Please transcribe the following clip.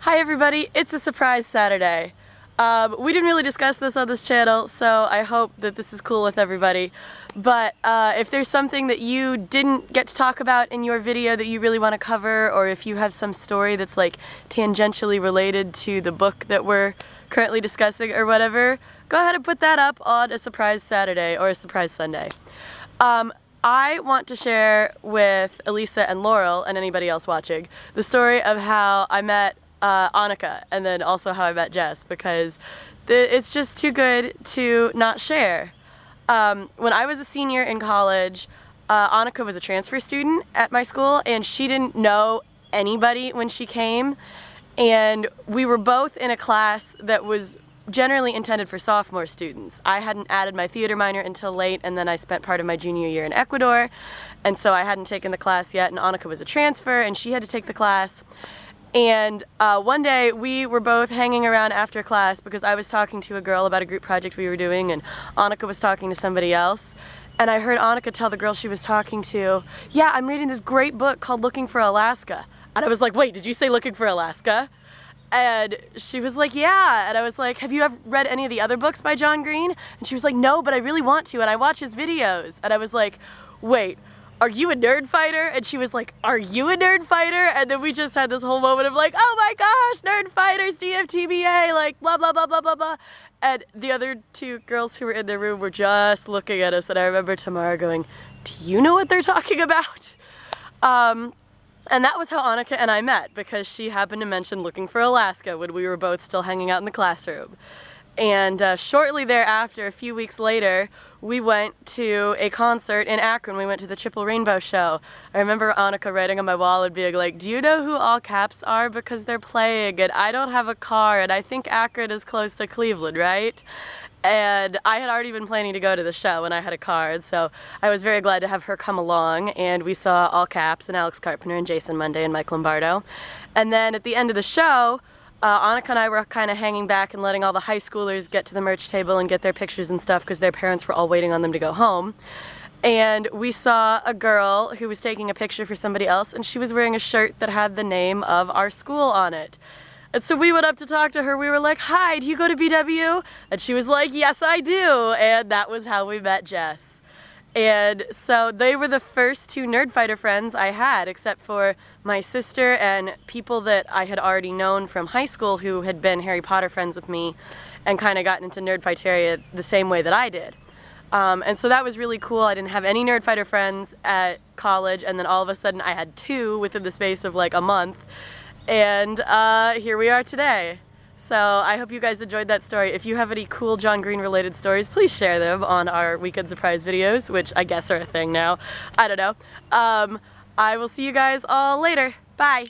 Hi everybody, it's a surprise Saturday. We didn't really discuss this on this channel, so I hope that this is cool with everybody. But if there's something that you didn't get to talk about in your video that you really want to cover, or if you have some story that's like tangentially related to the book that we're currently discussing or whatever, go ahead and put that up on a surprise Saturday or a surprise Sunday. I want to share with Elisa and Laurel and anybody else watching the story of how I met Annika, and then also how I met Jess, because it's just too good to not share. When I was a senior in college, Annika was a transfer student at my school, and she didn't know anybody when she came, and we were both in a class that was generally intended for sophomore students. I hadn't added my theater minor until late, and then I spent part of my junior year in Ecuador, and so I hadn't taken the class yet, and Annika was a transfer, and she had to take the class. And one day we were both hanging around after class because I was talking to a girl about a group project we were doing, and Annika was talking to somebody else. And I heard Annika tell the girl she was talking to, "Yeah, I'm reading this great book called Looking for Alaska." And I was like, "Wait, did you say Looking for Alaska?" And she was like, "Yeah." And I was like, "Have you ever read any of the other books by John Green?" And she was like, "No, but I really want to, and I watch his videos." And I was like, "Wait, are you a nerd fighter?" And she was like, "Are you a nerd fighter?" And then we just had this whole moment of like, "Oh my gosh, nerd fighters, DFTBA, like blah, blah, blah, blah, blah, blah." And the other two girls who were in the room were just looking at us, and I remember Tamara going, "Do you know what they're talking about?" And that was how Annika and I met, because she happened to mention Looking for Alaska when we were both still hanging out in the classroom. And shortly thereafter, a few weeks later, we went to a concert in Akron. We went to the Triple Rainbow show. I remember Annika writing on my wall and being like, "Do you know who All Caps are? Because they're playing, and I don't have a car, and I think Akron is close to Cleveland, right?" And I had already been planning to go to the show when I had a car, and so I was very glad to have her come along, and we saw All Caps and Alex Carpenter and Jason Monday and Mike Lombardo. And then at the end of the show, Annika and I were kind of hanging back and letting all the high schoolers get to the merch table and get their pictures and stuff because their parents were all waiting on them to go home. And we saw a girl who was taking a picture for somebody else, and she was wearing a shirt that had the name of our school on it. And so we went up to talk to her. We were like, "Hi, do you go to BW?" And she was like, "Yes, I do." And that was how we met Jess. And so they were the first two Nerd Fighter friends I had, except for my sister and people that I had already known from high school who had been Harry Potter friends with me and kind of gotten into Nerd Fighteria the same way that I did. And so that was really cool. I didn't have any Nerd Fighter friends at college, and then all of a sudden I had two within the space of like a month. And here we are today. So I hope you guys enjoyed that story. If you have any cool John Green related stories, please share them on our weekend surprise videos, which I guess are a thing now. I don't know. I will see you guys all later. Bye.